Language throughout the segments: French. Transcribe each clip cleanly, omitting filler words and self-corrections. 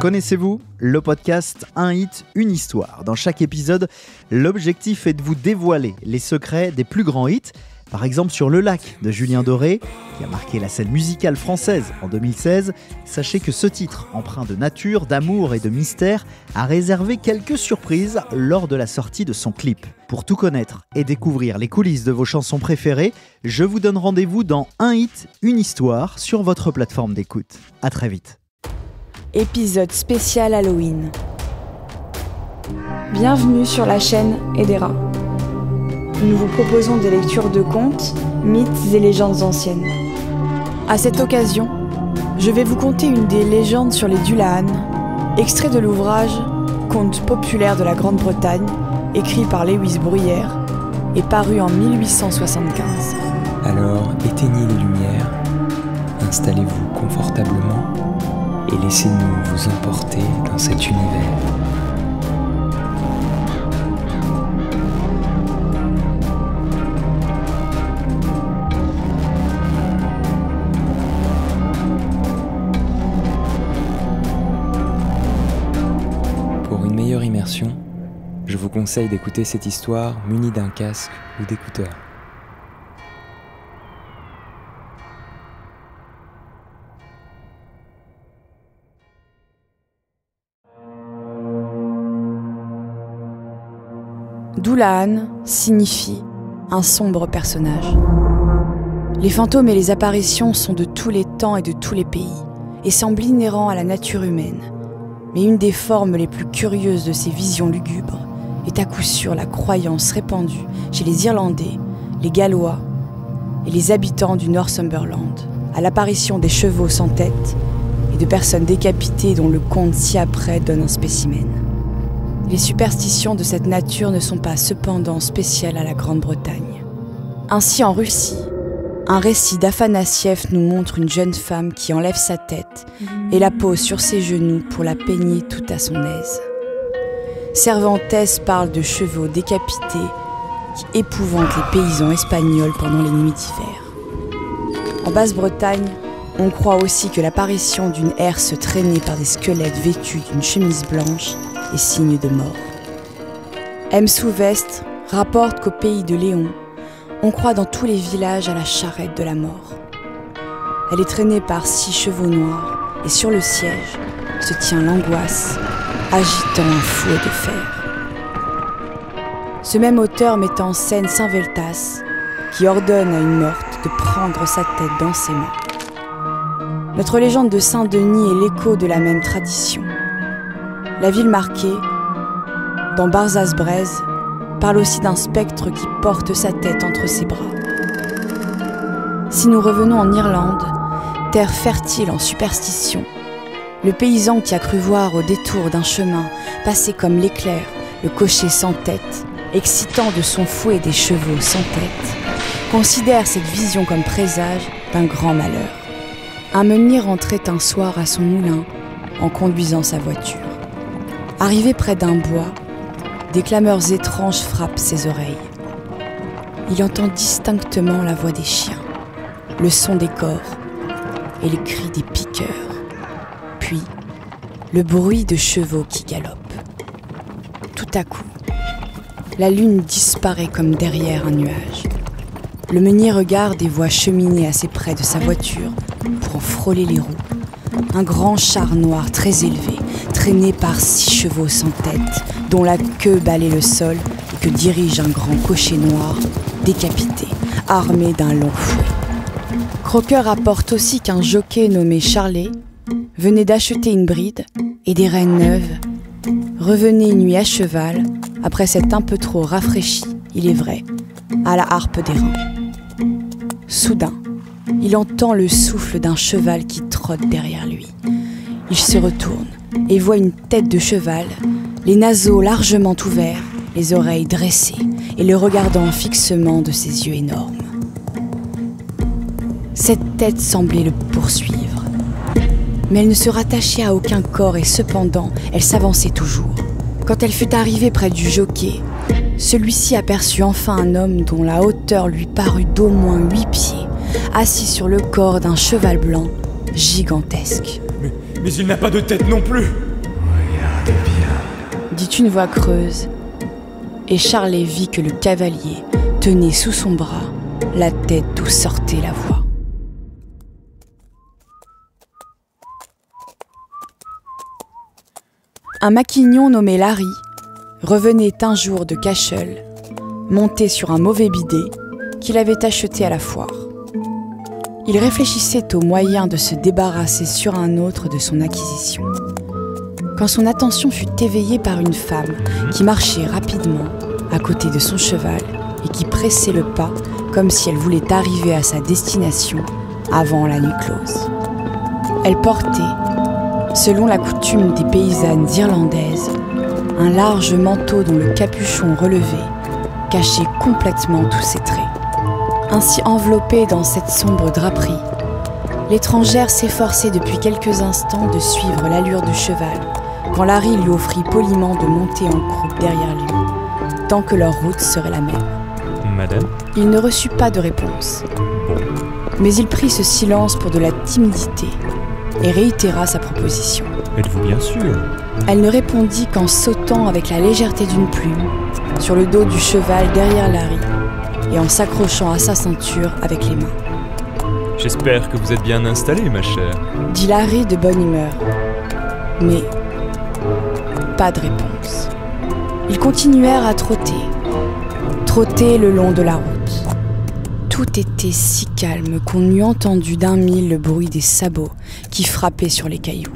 Connaissez-vous le podcast Un hit, une histoire. Dans chaque épisode, l'objectif est de vous dévoiler les secrets des plus grands hits. Par exemple sur Le Lac de Julien Doré, qui a marqué la scène musicale française en 2016. Sachez que ce titre, empreint de nature, d'amour et de mystère, a réservé quelques surprises lors de la sortie de son clip. Pour tout connaître et découvrir les coulisses de vos chansons préférées, je vous donne rendez-vous dans Un hit, une histoire sur votre plateforme d'écoute. À très vite. Épisode spécial Halloween. Bienvenue sur la chaîne Edera. Nous vous proposons des lectures de contes, mythes et légendes anciennes. À cette occasion, je vais vous conter une des légendes sur les Dullahan, extrait de l'ouvrage Contes populaires de la Grande-Bretagne, écrit par Lewis Bruyère et paru en 1875. Alors éteignez les lumières, installez-vous confortablement et laissez-nous vous emporter dans cet univers. Pour une meilleure immersion, je vous conseille d'écouter cette histoire munie d'un casque ou d'écouteurs. Dullahan signifie un sombre personnage. Les fantômes et les apparitions sont de tous les temps et de tous les pays et semblent inhérents à la nature humaine. Mais une des formes les plus curieuses de ces visions lugubres est à coup sûr la croyance répandue chez les Irlandais, les Gallois et les habitants du Northumberland à l'apparition des chevaux sans tête et de personnes décapitées dont le conte ci-après donne un spécimen. Les superstitions de cette nature ne sont pas cependant spéciales à la Grande-Bretagne. Ainsi en Russie, un récit d'Afanassiev nous montre une jeune femme qui enlève sa tête et la pose sur ses genoux pour la peigner tout à son aise. Cervantes parle de chevaux décapités qui épouvantent les paysans espagnols pendant les nuits d'hiver. En Basse-Bretagne, on croit aussi que l'apparition d'une herse traînée par des squelettes vêtus d'une chemise blanche est signe de mort. M. Souvestre rapporte qu'au pays de Léon, on croit dans tous les villages à la charrette de la mort. Elle est traînée par 6 chevaux noirs et sur le siège se tient l'angoisse, agitant un fouet de fer. Ce même auteur met en scène Saint Veltas, qui ordonne à une morte de prendre sa tête dans ses mains. Notre légende de Saint-Denis est l'écho de la même tradition. La ville marquée, dans Barzaz-Brez, parle aussi d'un spectre qui porte sa tête entre ses bras. Si nous revenons en Irlande, terre fertile en superstitions, le paysan qui a cru voir au détour d'un chemin passer comme l'éclair le cocher sans tête, excitant de son fouet des chevaux sans tête, considère cette vision comme présage d'un grand malheur. Un meunier rentrait un soir à son moulin en conduisant sa voiture. Arrivé près d'un bois, des clameurs étranges frappent ses oreilles. Il entend distinctement la voix des chiens, le son des cors et les cris des piqueurs. Puis, le bruit de chevaux qui galopent. Tout à coup, la lune disparaît comme derrière un nuage. Le meunier regarde et voit cheminer assez près de sa voiture, pour en frôler les roues, un grand char noir très élevé, traîné par 6 chevaux sans tête, dont la queue balaie le sol et que dirige un grand cocher noir, décapité, armé d'un long fouet. Crocker rapporte aussi qu'un jockey nommé Charlet venait d'acheter une bride et des rênes neuves, revenait une nuit à cheval, après s'être un peu trop rafraîchi, il est vrai, à la harpe des reins. Soudain, il entend le souffle d'un cheval qui trotte derrière lui. Il se retourne et voit une tête de cheval, les naseaux largement ouverts, les oreilles dressées et le regardant fixement de ses yeux énormes. Cette tête semblait le poursuivre, mais elle ne se rattachait à aucun corps et cependant, elle s'avançait toujours. Quand elle fut arrivée près du jockey, celui-ci aperçut enfin un homme dont la hauteur lui parut d'au moins 8 pieds, assis sur le corps d'un cheval blanc gigantesque. Mais il n'a pas de tête non plus. dit une voix creuse, et Charlet vit que le cavalier tenait sous son bras la tête d'où sortait la voix. Un maquignon nommé Larry revenait un jour de Cashel, monté sur un mauvais bidet qu'il avait acheté à la foire. Il réfléchissait aux moyens de se débarrasser sur un autre de son acquisition, quand son attention fut éveillée par une femme qui marchait rapidement à côté de son cheval et qui pressait le pas comme si elle voulait arriver à sa destination avant la nuit close. Elle portait, selon la coutume des paysannes irlandaises, un large manteau dont le capuchon relevé cachait complètement tous ses traits. Ainsi enveloppée dans cette sombre draperie, l'étrangère s'efforçait depuis quelques instants de suivre l'allure du cheval, quand Larry lui offrit poliment de monter en croupe derrière lui, tant que leur route serait la même. Madame ? Il ne reçut pas de réponse, mais il prit ce silence pour de la timidité et réitéra sa proposition. Êtes-vous bien sûr ? Elle ne répondit qu'en sautant avec la légèreté d'une plume sur le dos du cheval derrière Larry et en s'accrochant à sa ceinture avec les mains. J'espère que vous êtes bien installée, ma chère. Dit Larry de bonne humeur. Mais pas de réponse. Ils continuèrent à trotter le long de la route. Tout était si calme qu'on eût entendu d'un mille le bruit des sabots qui frappaient sur les cailloux.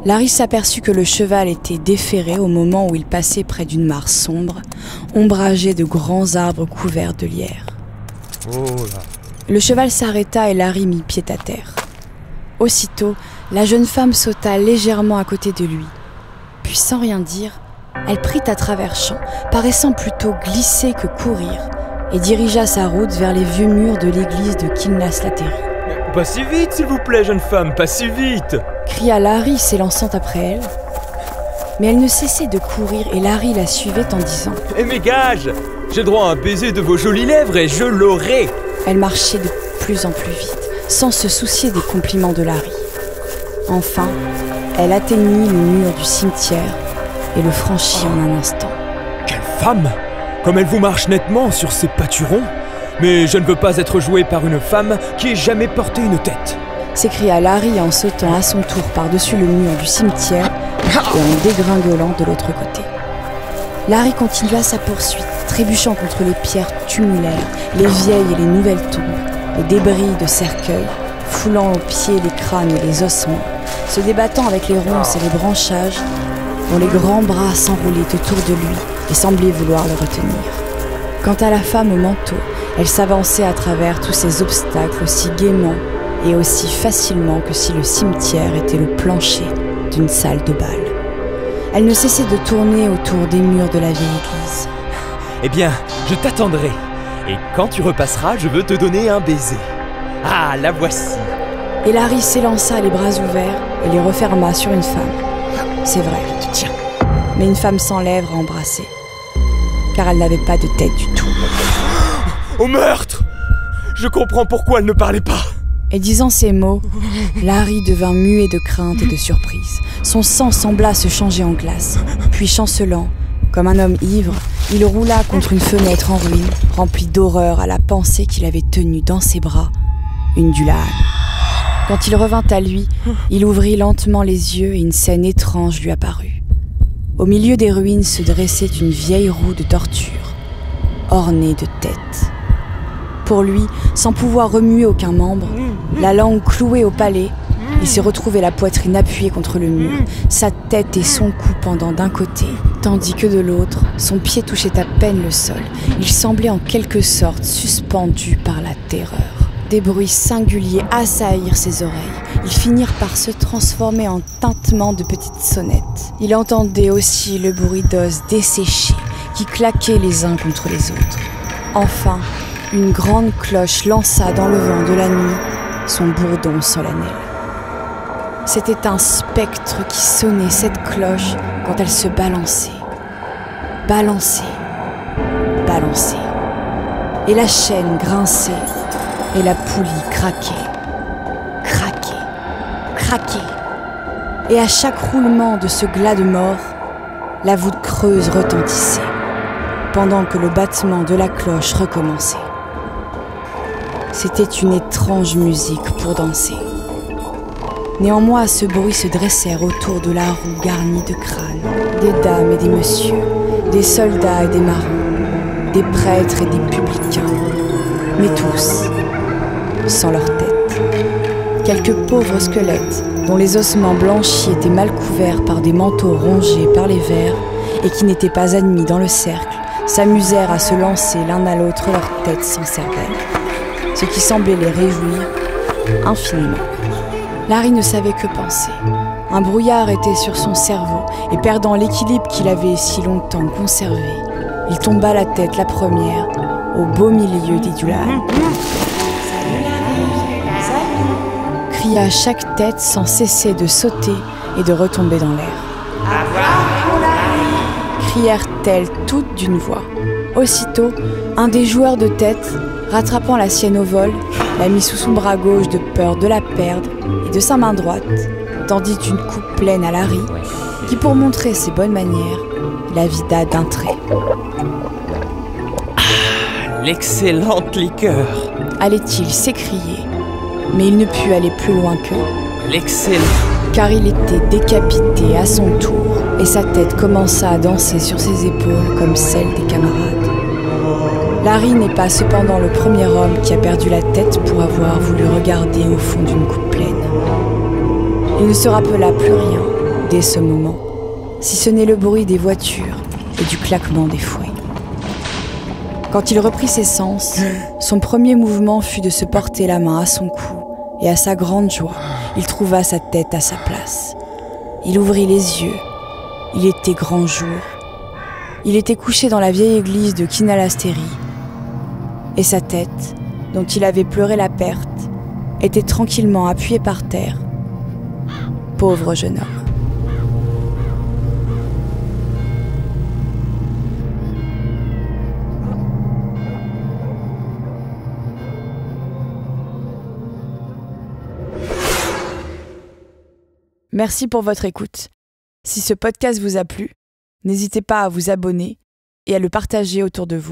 Larry s'aperçut que le cheval était déferré au moment où il passait près d'une mare sombre, ombragée de grands arbres couverts de lierre. Oh là. Le cheval s'arrêta et Larry mit pied à terre. Aussitôt, la jeune femme sauta légèrement à côté de lui. Puis sans rien dire, elle prit à travers champs, paraissant plutôt glisser que courir, et dirigea sa route vers les vieux murs de l'église de Kilnaslaterry. Pas si vite, s'il vous plaît, jeune femme, pas si vite ! Cria Larry s'élançant après elle. Mais elle ne cessait de courir et Larry la suivait en disant « Eh mes gages, j'ai droit à un baiser de vos jolies lèvres et je l'aurai !» Elle marchait de plus en plus vite, sans se soucier des compliments de Larry. Enfin, elle atteignit le mur du cimetière et le franchit en un instant. Quelle femme! Comme elle vous marche nettement sur ses pâturons! Mais je ne veux pas être joué par une femme qui ait jamais porté une tête. S'écria Larry en sautant à son tour par-dessus le mur du cimetière et en dégringolant de l'autre côté. Larry continua sa poursuite, trébuchant contre les pierres tumulaires, les vieilles et les nouvelles tombes, les débris de cercueils, foulant aux pieds les crânes et les ossements, se débattant avec les ronces et les branchages, dont les grands bras s'enroulaient autour de lui et semblaient vouloir le retenir. Quant à la femme au manteau, elle s'avançait à travers tous ces obstacles aussi gaiement et aussi facilement que si le cimetière était le plancher d'une salle de bal. Elle ne cessait de tourner autour des murs de la vieille église. Eh bien, je t'attendrai. Et quand tu repasseras, je veux te donner un baiser. Ah, la voici. Et Larry s'élança les bras ouverts et les referma sur une femme. C'est vrai. Tiens. Mais une femme sans lèvres à embrasser. Car elle n'avait pas de tête du tout. Au meurtre! Je comprends pourquoi elle ne parlait pas. Et disant ces mots, Larry devint muet de crainte et de surprise. Son sang sembla se changer en glace. Puis chancelant, comme un homme ivre, il roula contre une fenêtre en ruine, remplie d'horreur à la pensée qu'il avait tenue dans ses bras une Dullahan. Quand il revint à lui, il ouvrit lentement les yeux et une scène étrange lui apparut. Au milieu des ruines se dressait une vieille roue de torture, ornée de têtes. Pour lui, sans pouvoir remuer aucun membre, la langue clouée au palais, il s'est retrouvé la poitrine appuyée contre le mur, sa tête et son cou pendant d'un côté, tandis que de l'autre, son pied touchait à peine le sol. Il semblait en quelque sorte suspendu par la terreur. Des bruits singuliers assaillirent ses oreilles. Ils finirent par se transformer en tintements de petites sonnettes. Il entendait aussi le bruit d'os desséchés qui claquaient les uns contre les autres. Enfin, une grande cloche lança dans le vent de la nuit son bourdon solennel. C'était un spectre qui sonnait cette cloche quand elle se balançait. Balançait, balançait. Et la chaîne grinçait et la poulie craquait, craquait, craquait. Et à chaque roulement de ce glas de mort, la voûte creuse retentissait, pendant que le battement de la cloche recommençait. C'était une étrange musique pour danser. Néanmoins, ce bruit se dressèrent autour de la roue garnie de crânes, des dames et des messieurs, des soldats et des marins, des prêtres et des publicains, mais tous, sans leur tête. Quelques pauvres squelettes, dont les ossements blanchis étaient mal couverts par des manteaux rongés par les vers et qui n'étaient pas admis dans le cercle, s'amusèrent à se lancer l'un à l'autre leurs têtes sans cervelle, ce qui semblait les réjouir infiniment. Larry ne savait que penser. Un brouillard était sur son cerveau et perdant l'équilibre qu'il avait si longtemps conservé, il tomba la tête la première au beau milieu d'Idulal. Cria chaque tête sans cesser de sauter et de retomber dans l'air. Crièrent-elles toutes d'une voix. Aussitôt, un des joueurs de tête, rattrapant la sienne au vol, la mit sous son bras gauche de peur de la perdre et de sa main droite, tendit une coupe pleine à Larry, qui pour montrer ses bonnes manières, la vida d'un trait. Ah, l'excellente liqueur! Allait-il s'écrier, mais il ne put aller plus loin que... L'excellent! Car il était décapité à son tour, et sa tête commença à danser sur ses épaules comme celle des camarades. Larry n'est pas cependant le premier homme qui a perdu la tête pour avoir voulu regarder au fond d'une coupe pleine. Il ne se rappela plus rien dès ce moment, si ce n'est le bruit des voitures et du claquement des fouets. Quand il reprit ses sens, son premier mouvement fut de se porter la main à son cou, et à sa grande joie, il trouva sa tête à sa place. Il ouvrit les yeux. Il était grand jour. Il était couché dans la vieille église de Kinalasteri, et sa tête, dont il avait pleuré la perte, était tranquillement appuyée par terre. Pauvre jeune homme. Merci pour votre écoute. Si ce podcast vous a plu, n'hésitez pas à vous abonner et à le partager autour de vous.